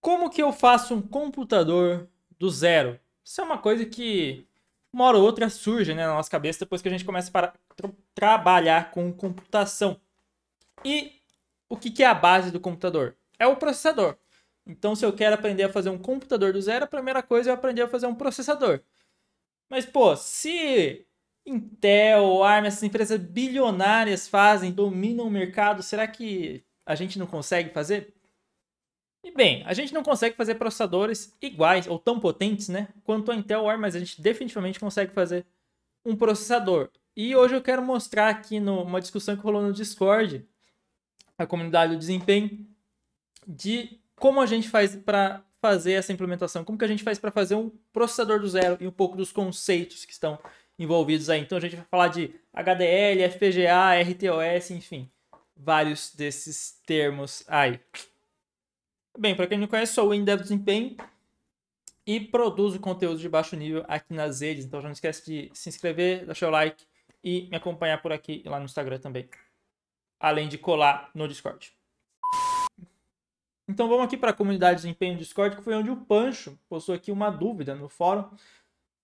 Como que eu faço um computador do zero? Isso é uma coisa que uma hora ou outra surge, né, na nossa cabeça depois que a gente começa a trabalhar com computação. E o que é a base do computador? É o processador. Então, se eu quero aprender a fazer um computador do zero, a primeira coisa é aprender a fazer um processador. Mas, pô, se Intel, ARM, essas empresas bilionárias fazem, dominam o mercado, será que a gente não consegue fazer? E bem, a gente não consegue fazer processadores iguais ou tão potentes, né, quanto a Intel ou ARM, mas a gente definitivamente consegue fazer um processador. E hoje eu quero mostrar aqui numa discussão que rolou no Discord, a comunidade do desempenho, de como a gente faz para fazer essa implementação, como que a gente faz para fazer um processador do zero e um pouco dos conceitos que estão envolvidos aí. Então a gente vai falar de HDL, FPGA, RTOS, enfim, vários desses termos aí. Bem, para quem não conhece, sou o Windev Desempenho e produzo conteúdo de baixo nível aqui nas redes. Então já não esquece de se inscrever, deixar o like e me acompanhar por aqui e lá no Instagram também. Além de colar no Discord. Então vamos aqui para a comunidade de desempenho do Discord, que foi onde o Pancho postou aqui uma dúvida no fórum,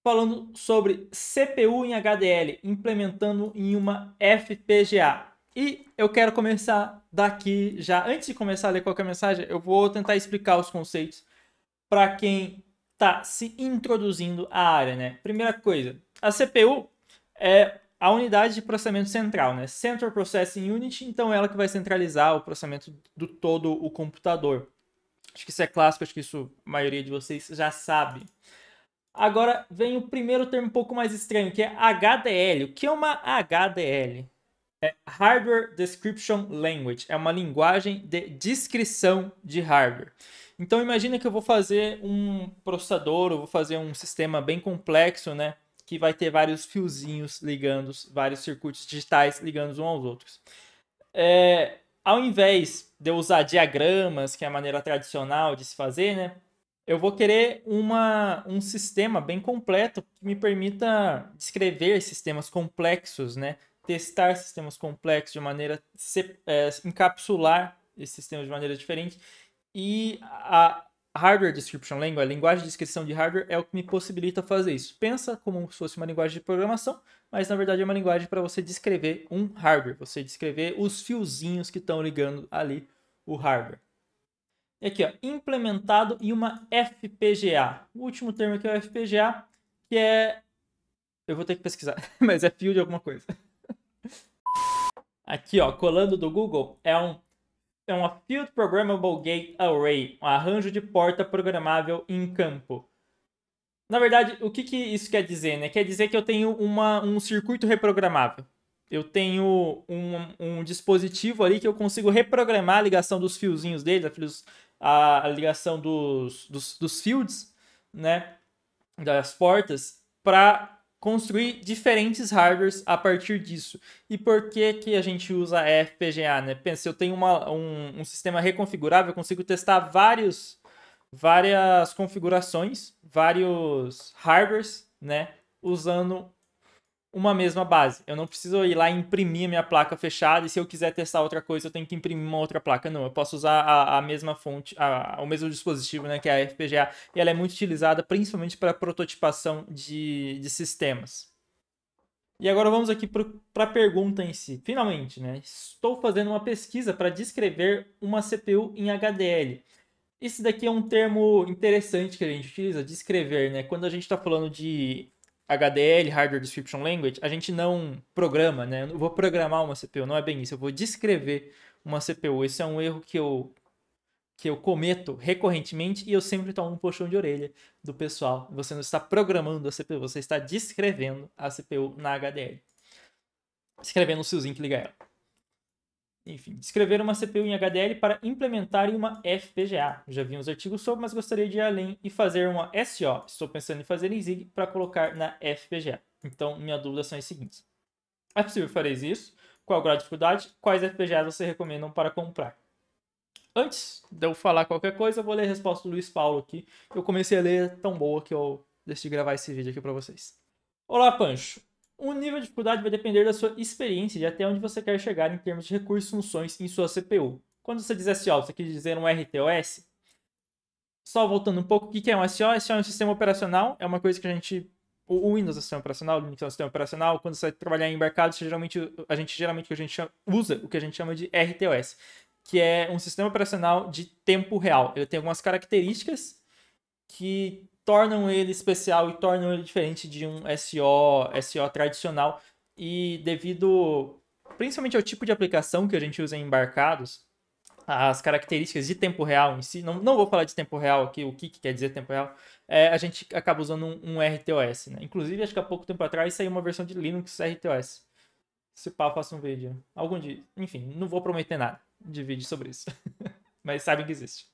falando sobre CPU em HDL, implementando em uma FPGA. E eu quero começar daqui já. Antes de começar a ler qualquer mensagem, eu vou tentar explicar os conceitos para quem está se introduzindo à área, né? Primeira coisa, a CPU é a unidade de processamento central, né? Central Processing Unit, então é ela que vai centralizar o processamento do todo o computador. Acho que isso é clássico, acho que isso a maioria de vocês já sabe. Agora vem o primeiro termo um pouco mais estranho, que é HDL. O que é uma HDL? É Hardware Description Language. É uma linguagem de descrição de hardware. Então imagina que eu vou fazer um processador, eu vou fazer um sistema bem complexo, né? Que vai ter vários fiozinhos ligando, vários circuitos digitais ligando uns aos outros. Ao invés de eu usar diagramas, que é a maneira tradicional de se fazer, né? Eu vou querer um sistema bem completo que me permita descrever sistemas complexos, né? Testar sistemas complexos de maneira encapsular esses sistemas de maneira diferente. E a Hardware Description Language, a linguagem de descrição de hardware, é o que me possibilita fazer isso. Pensa como se fosse uma linguagem de programação, mas na verdade é uma linguagem para você descrever um hardware, você descrever os fiozinhos que estão ligando ali o hardware. E aqui, ó, implementado em uma FPGA. O último termo aqui é o FPGA, que é... Eu vou ter que pesquisar, mas é fio de alguma coisa. Aqui, ó, colando do Google, é uma Field Programmable Gate Array, um arranjo de porta programável em campo. Na verdade, o que isso quer dizer, né? Quer dizer que eu tenho um circuito reprogramável. Eu tenho um dispositivo ali que eu consigo reprogramar a ligação dos fiozinhos dele, a ligação dos fields, né? Das portas, para construir diferentes hardwares a partir disso. E por que a gente usa FPGA, né? Pensa, se eu tenho um sistema reconfigurável, eu consigo testar várias configurações, vários hardwares, né? Usando uma mesma base. Eu não preciso ir lá e imprimir a minha placa fechada e se eu quiser testar outra coisa eu tenho que imprimir uma outra placa. Não, eu posso usar a mesma fonte, o mesmo dispositivo, né, que é a FPGA, e ela é muito utilizada principalmente para prototipação de sistemas. E agora vamos aqui para a pergunta em si. Finalmente, né, estou fazendo uma pesquisa para descrever uma CPU em HDL. Esse daqui é um termo interessante que a gente utiliza, descrever, né? Quando a gente está falando de HDL, Hardware Description Language, a gente não programa, né? Eu não vou programar uma CPU, não é bem isso. Eu vou descrever uma CPU. Esse é um erro que eu cometo recorrentemente e eu sempre tomo um puxão de orelha do pessoal. Você não está programando a CPU, você está descrevendo a CPU na HDL. Escrevendo o fiozinho que liga ela. Enfim, descrever uma CPU em HDL para implementar em uma FPGA. Já vi uns artigos sobre, mas gostaria de ir além e fazer uma SO. Estou pensando em fazer em ZIG para colocar na FPGA. Então, minha dúvida são as seguintes. É possível fazer isso? Qual grau de dificuldade? Quais FPGAs você recomendam para comprar? Antes de eu falar qualquer coisa, eu vou ler a resposta do Luiz Paulo aqui. Eu comecei a ler tão boa que eu decidi gravar esse vídeo aqui para vocês. Olá, Pancho. O nível de dificuldade vai depender da sua experiência e de até onde você quer chegar em termos de recursos e funções em sua CPU. Quando você diz SO, você quer dizer um RTOS? Só voltando um pouco, o que é um SO? SO é um sistema operacional, é uma coisa que a gente... O Windows é um sistema operacional, o Linux é um sistema operacional. Quando você vai trabalhar em embarcados, geralmente usa o que a gente chama de RTOS, que é um sistema operacional de tempo real. Ele tem algumas características que tornam ele especial e tornam ele diferente de um SO tradicional. E devido principalmente ao tipo de aplicação que a gente usa em embarcados, as características de tempo real em si, não vou falar de tempo real aqui, o que quer dizer tempo real, a gente acaba usando um RTOS, né? Inclusive, acho que há pouco tempo atrás saiu uma versão de Linux RTOS. Se pá, eu faço um vídeo. Algum dia. Enfim, não vou prometer nada de vídeo sobre isso. Mas sabem que existe.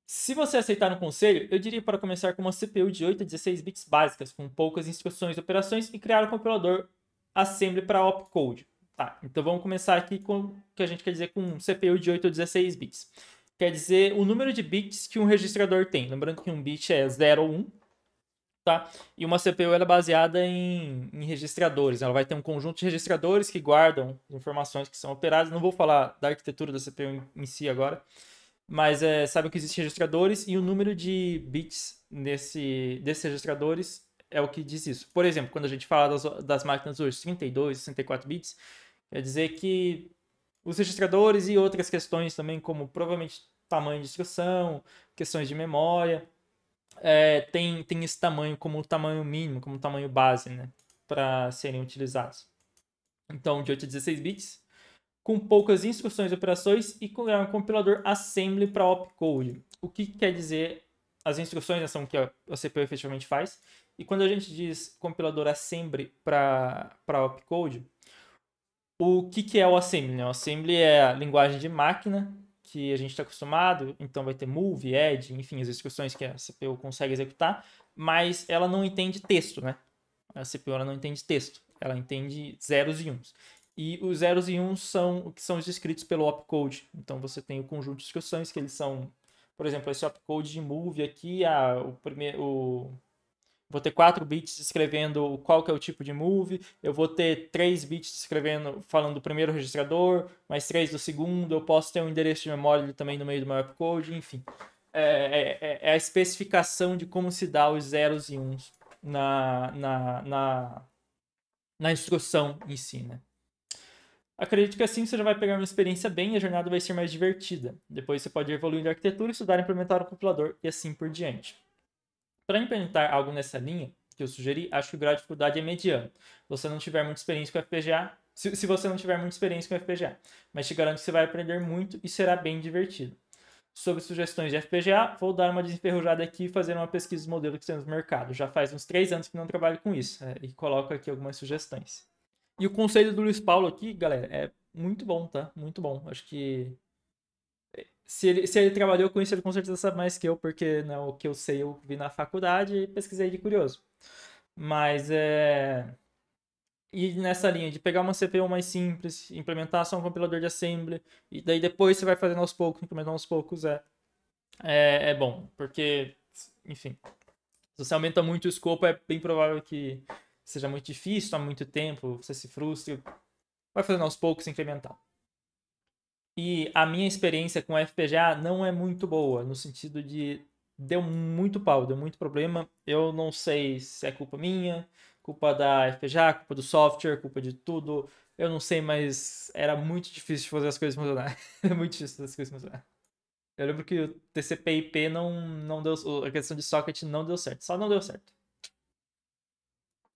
Se você aceitar um conselho, eu diria para começar com uma CPU de 8 a 16 bits básicas, com poucas instruções e operações, e criar um compilador assembly para opcode. Tá, então vamos começar aqui com o que a gente quer dizer com um CPU de 8 a 16 bits. Quer dizer o número de bits que um registrador tem. Lembrando que um bit é 0 ou 1, tá? E uma CPU ela é baseada em registradores. Ela vai ter um conjunto de registradores que guardam informações que são operadas. Não vou falar da arquitetura da CPU em si agora, mas sabe que existem registradores e o número de bits desses registradores é o que diz isso. Por exemplo, quando a gente fala das máquinas hoje, 32, 64 bits, quer dizer que os registradores e outras questões também, como provavelmente tamanho de instrução, questões de memória, tem esse tamanho como tamanho mínimo, como tamanho base, né, para serem utilizados. Então, de 8 a 16 bits, com poucas instruções e operações e com um compilador assembly para opcode. O que quer dizer? As instruções, né, são o que a CPU efetivamente faz. E quando a gente diz compilador assembly para opcode, o que é o assembly? Né? O assembly é a linguagem de máquina que a gente está acostumado, então vai ter move, add, enfim, as instruções que a CPU consegue executar, mas ela não entende texto, né? A CPU ela não entende texto, ela entende zeros e uns. E os zeros e uns são o que são descritos pelo opcode. Então você tem o conjunto de instruções que eles são, por exemplo, esse opcode de move aqui, vou ter 4 bits descrevendo qual que é o tipo de move, eu vou ter 3 bits descrevendo, falando do primeiro registrador, mais 3 do segundo, eu posso ter um endereço de memória também no meio do meu opcode, enfim. É a especificação de como se dá os zeros e uns na instrução em si, né? Acredito que assim você já vai pegar uma experiência bem e a jornada vai ser mais divertida. Depois você pode evoluir a arquitetura, estudar e implementar o compilador e assim por diante. Para implementar algo nessa linha, que eu sugeri, acho que o grau de dificuldade é mediano. Se você não tiver muita experiência com FPGA, se você não tiver muita experiência com FPGA, mas te garanto que você vai aprender muito e será bem divertido. Sobre sugestões de FPGA, vou dar uma desenferrujada aqui e fazer uma pesquisa dos modelos que temos no mercado. Já faz uns 3 anos que não trabalho com isso, e coloco aqui algumas sugestões. E o conselho do Luiz Paulo aqui, galera, é muito bom, tá? Muito bom. Acho que se ele trabalhou com isso, ele com certeza sabe mais que eu, porque né, o que eu sei eu vi na faculdade e pesquisei de curioso. Mas e nessa linha de pegar uma CPU mais simples, implementar só um compilador de assembly, e daí depois você vai fazendo aos poucos, implementando aos poucos, é bom. Porque, enfim, se você aumenta muito o escopo, é bem provável que seja muito difícil, tome muito tempo, você se frustre. Vai fazendo aos poucos, incremental. E a minha experiência com FPGA não é muito boa, no sentido de deu muito pau, deu muito problema. Eu não sei se é culpa minha, culpa da FPGA, culpa do software, culpa de tudo. Eu não sei, mas era muito difícil de fazer as coisas funcionarem. Era muito difícil fazer as coisas funcionarem. Eu lembro que o TCP/IP não deu, a questão de socket não deu certo, só não deu certo.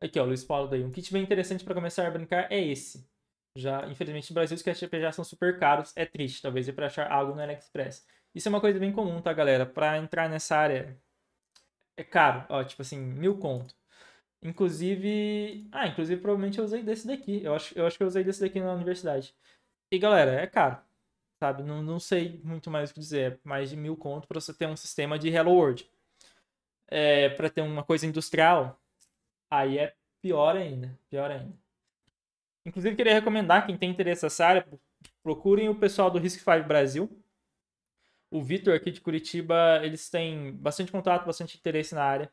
Aqui, ó, Luiz Paulo daí. Um kit bem interessante para começar a brincar é esse. Já, infelizmente, no Brasil os kits já são super caros. É triste, talvez, para achar algo no AliExpress. Isso é uma coisa bem comum, tá, galera? Para entrar nessa área é caro. Ó, tipo assim, 1.000 conto. Inclusive, provavelmente eu usei desse daqui. Eu acho que eu usei desse daqui na universidade. E, galera, é caro. Sabe? Não sei muito mais o que dizer. É mais de 1.000 conto para você ter um sistema de Hello World. Para ter uma coisa industrial, aí é pior ainda. Pior ainda. Inclusive, queria recomendar, quem tem interesse nessa área, procurem o pessoal do RISC-V Brasil. O Vitor aqui de Curitiba, eles têm bastante contato, bastante interesse na área.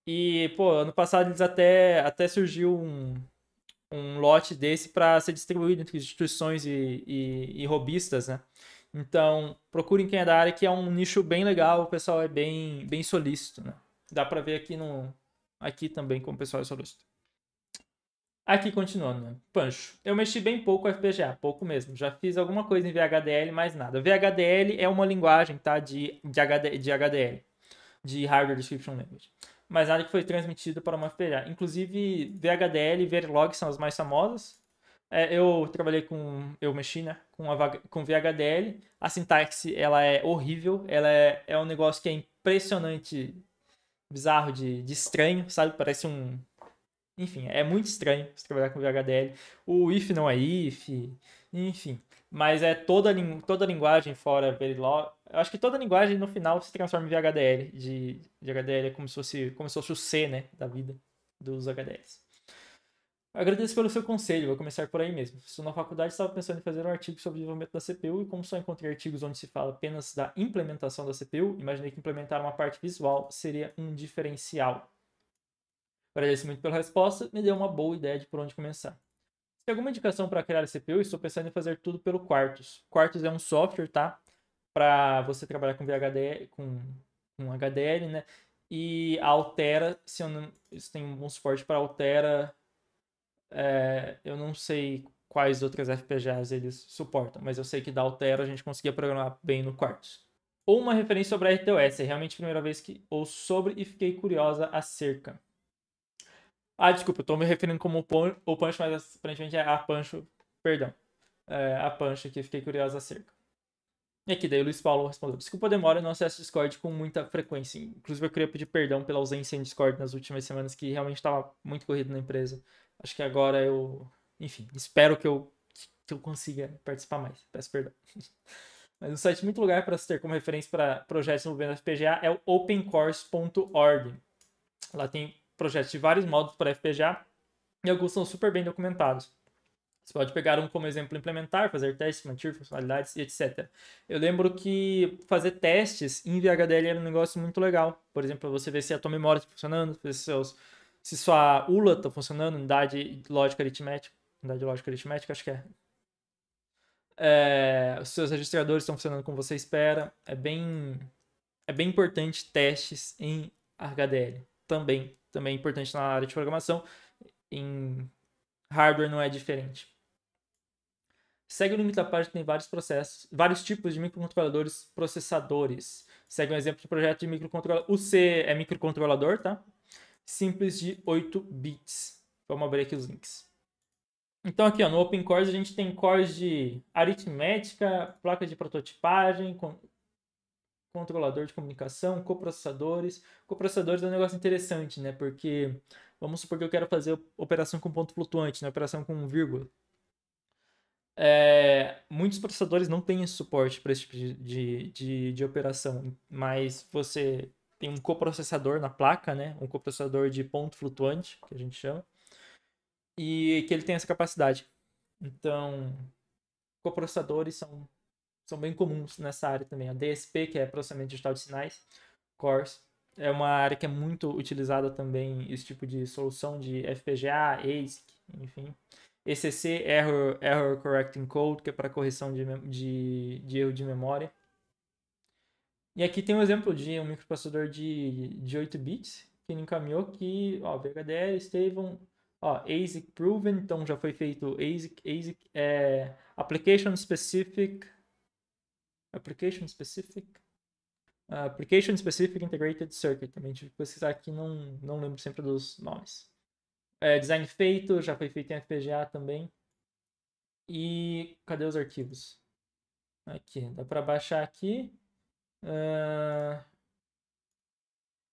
E, pô, ano passado eles até surgiu um lote desse para ser distribuído entre instituições e robistas, né? Então, procurem quem é da área, que é um nicho bem legal, o pessoal é bem solícito, né? Dá pra ver aqui também como o pessoal é solícito. Aqui continuando, né? Pancho. Eu mexi bem pouco com FPGA, pouco mesmo. Já fiz alguma coisa em VHDL, mais nada. VHDL é uma linguagem, tá? De HDL, de Hardware Description Language. Mas nada que foi transmitido para uma FPGA. Inclusive, VHDL e Verilog são as mais famosas. Eu trabalhei eu mexi, né, com VHDL. A sintaxe, ela é horrível. Ela é um negócio que é impressionante, bizarro, de estranho, sabe? Parece um... Enfim, é muito estranho você trabalhar com VHDL. O if não é if, enfim. Mas é toda linguagem fora Verilog. Eu acho que toda linguagem no final se transforma em VHDL. De HDL é como se fosse o C, né, da vida dos HDLs. Agradeço pelo seu conselho, vou começar por aí mesmo. Estou na faculdade e estava pensando em fazer um artigo sobre o desenvolvimento da CPU e como só encontrei artigos onde se fala apenas da implementação da CPU, imaginei que implementar uma parte visual seria um diferencial. Agradeço muito pela resposta, me deu uma boa ideia de por onde começar. Se tem alguma indicação para criar a CPU, estou pensando em fazer tudo pelo Quartus. Quartus é um software, tá? Para você trabalhar com VHD, com HDL, né? E a Altera, se eu não, isso tem um bom suporte para Altera. Eu não sei quais outras FPGAs eles suportam, mas eu sei que da Altera a gente conseguia programar bem no Quartus. Ou uma referência sobre a RTOS, é realmente a primeira vez que ouço sobre e fiquei curiosa acerca. Ah, desculpa, eu tô me referindo como o Pancho, mas aparentemente é a Pancho, perdão. A Pancho que fiquei curiosa acerca. E aqui, daí o Luiz Paulo respondeu: desculpa a demora, eu não acesso Discord com muita frequência. Inclusive, eu queria pedir perdão pela ausência em Discord nas últimas semanas, que realmente estava muito corrido na empresa. Acho que agora eu. Enfim, espero que eu consiga participar mais. Peço perdão. Mas um site muito lugar para se ter como referência para projetos envolvendo FPGA é o opencourse.org. Lá tem projetos de vários modos para FPGA e alguns são super bem documentados. Você pode pegar um como exemplo, implementar, fazer testes, manter funcionalidades e etc. Eu lembro que fazer testes em VHDL era um negócio muito legal. Por exemplo, você ver se a tua memória está funcionando, se sua ULA está funcionando, unidade lógica aritmética. Unidade lógica aritmética, acho que é. Os seus registradores estão funcionando como você espera. É bem importante testes em HDL. Também é importante na área de programação. Em hardware não é diferente. Segue o limite da página, tem vários tipos de microcontroladores processadores. Segue um exemplo de projeto de microcontrolador. O C é microcontrolador, tá? Simples de 8 bits. Vamos abrir aqui os links. Então aqui, ó, no OpenCores a gente tem cores de aritmética, placa de prototipagem, controlador de comunicação, coprocessadores. Coprocessadores é um negócio interessante, né? Porque vamos supor que eu quero fazer operação com ponto flutuante, né? Operação com vírgula. Muitos processadores não têm esse suporte para esse tipo de operação, mas você tem um coprocessador na placa, né? Um coprocessador de ponto flutuante, que a gente chama, e que ele tem essa capacidade. Então, coprocessadores são bem comuns nessa área também. A DSP, que é processamento digital de sinais, CORS, é uma área que é muito utilizada também, esse tipo de solução de FPGA, ASIC, enfim. ECC, Error Correcting Code, que é para correção de erro de memória. E aqui tem um exemplo de um microprocessador de 8 bits, que ele encaminhou que, ó, VHDL, Stable, ó, ASIC Proven, então já foi feito ASIC Application Specific Integrated Circuit, também tive que pesquisar aqui, não lembro sempre dos nomes. Design feito, já foi feito em FPGA também. E cadê os arquivos? Aqui, dá para baixar aqui.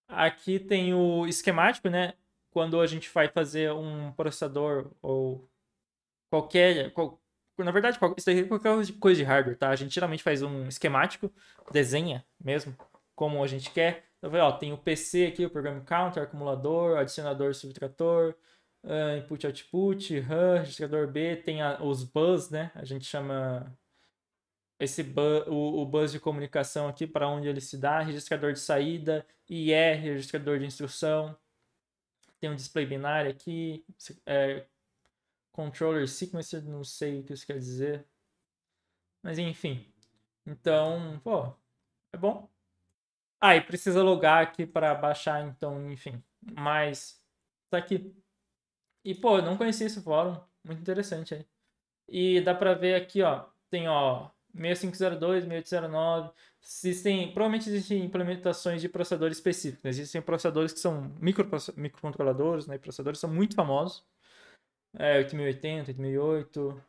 Aqui tem o esquemático, né? Quando a gente vai fazer um processador ou na verdade, isso daqui é qualquer coisa de hardware, tá? A gente geralmente faz um esquemático, desenha mesmo, como a gente quer. Então, ó, tem o PC aqui, o Program Counter, acumulador, adicionador, subtrator, input, output, RAM, registrador B, tem os bus, né? A gente chama o bus de comunicação aqui para onde ele se dá, registrador de saída, IR, registrador de instrução, tem um display binário aqui, controller sequencer, não sei o que isso quer dizer, mas enfim, Então, pô, é bom. Ah, e precisa logar aqui para baixar, então, enfim. Mas tá aqui. E, pô, eu não conhecia esse fórum. Muito interessante aí. E dá pra ver aqui, ó. Tem, ó, 6502, 6809. Provavelmente existem implementações de processadores específicos. Existem processadores que são microcontroladores, né? Processadores são muito famosos. 8080, 8008.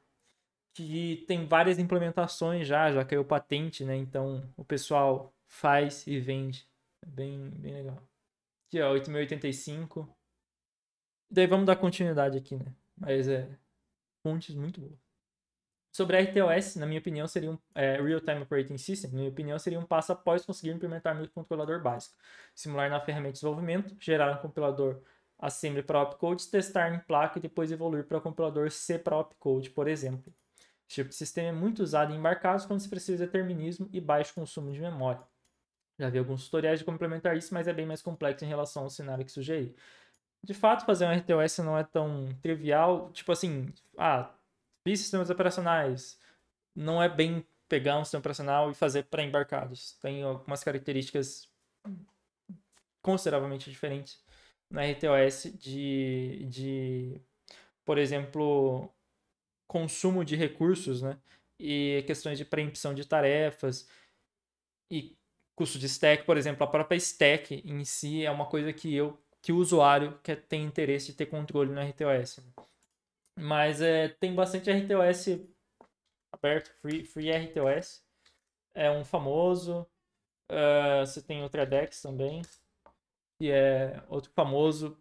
Que tem várias implementações já caiu patente, né? Então o pessoal faz e vende. É bem legal. Aqui, ó, 8085. Daí vamos dar continuidade aqui, né? Mas fontes muito boas. Sobre a RTOS, na minha opinião, seria Real-Time Operating System, na minha opinião, seria um passo após conseguir implementar um controlador básico. Simular na ferramenta de desenvolvimento, gerar um compilador assembly para opcode, testar em placa e depois evoluir para o compilador C para opcode, por exemplo. Esse tipo de sistema é muito usado em embarcados quando se precisa de determinismo e baixo consumo de memória. Já vi alguns tutoriais de como implementar isso, mas é bem mais complexo em relação ao cenário que sugeri. De fato, fazer um RTOS não é tão trivial. Tipo assim, fiz sistemas operacionais. Não é bem pegar um sistema operacional e fazer para embarcados. Tem algumas características consideravelmente diferentes no RTOS por exemplo, consumo de recursos, né? E questões de preempção de tarefas e custo de stack, por exemplo, a própria stack em si é uma coisa que o usuário tem interesse de ter controle no RTOS. Mas tem bastante RTOS aberto, free RTOS. É um famoso. Você tem o Tradex também, que é outro famoso.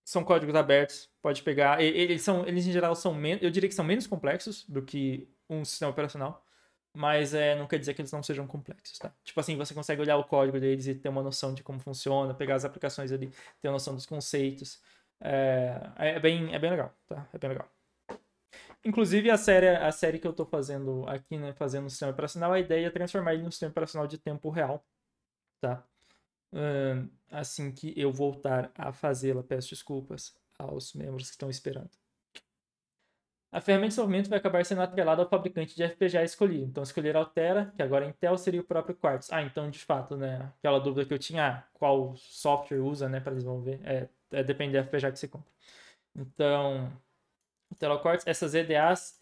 São códigos abertos, pode pegar. Eles em geral são menos, eu diria que são menos complexos do que um sistema operacional, mas não quer dizer que eles não sejam complexos, tá? Tipo assim, você consegue olhar o código deles e ter uma noção de como funciona, pegar as aplicações ali, ter uma noção dos conceitos. É bem legal, tá? É bem legal. Inclusive, a série que eu tô fazendo aqui, né, fazendo o sistema operacional, a ideia é transformar ele num sistema operacional de tempo real, tá? Assim que eu voltar a fazê-la, peço desculpas aos membros que estão esperando. A ferramenta de desenvolvimento vai acabar sendo atrelada ao fabricante de FPGA escolhido. Então, escolher Altera, que agora é Intel, seria o próprio Quartz. Então, de fato, né, aquela dúvida que eu tinha, qual software usa, né, para desenvolver, depende da FPGA que você compra. Então, Intel Quartz, essas EDAs...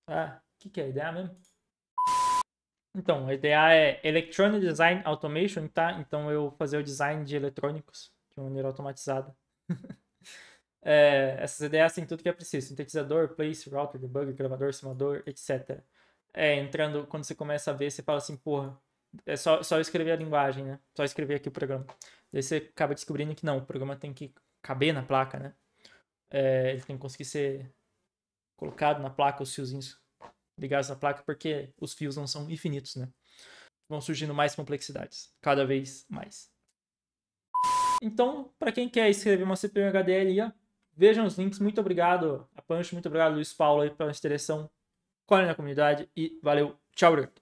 o que é EDA mesmo? Então, a EDA é Electronic Design Automation, tá? Então, eu fazer o design de eletrônicos de uma maneira automatizada. Essas ideias têm tudo que é preciso: sintetizador, place, router, debugger, gravador, simulador, etc. Entrando, quando você começa a ver, você fala assim, porra, é só escrever a linguagem, né? Só escrever aqui o programa. Daí você acaba descobrindo que não, o programa tem que caber na placa, né? Ele tem que conseguir ser colocado na placa, os fiozinhos ligados na placa, porque os fios não são infinitos, né? Vão surgindo mais complexidades, cada vez mais. Então, para quem quer escrever uma CPU HDL, vejam os links. Muito obrigado a Pancho, muito obrigado Luiz Paulo aí pela direção. Colhem na comunidade e valeu. Tchau, obrigado.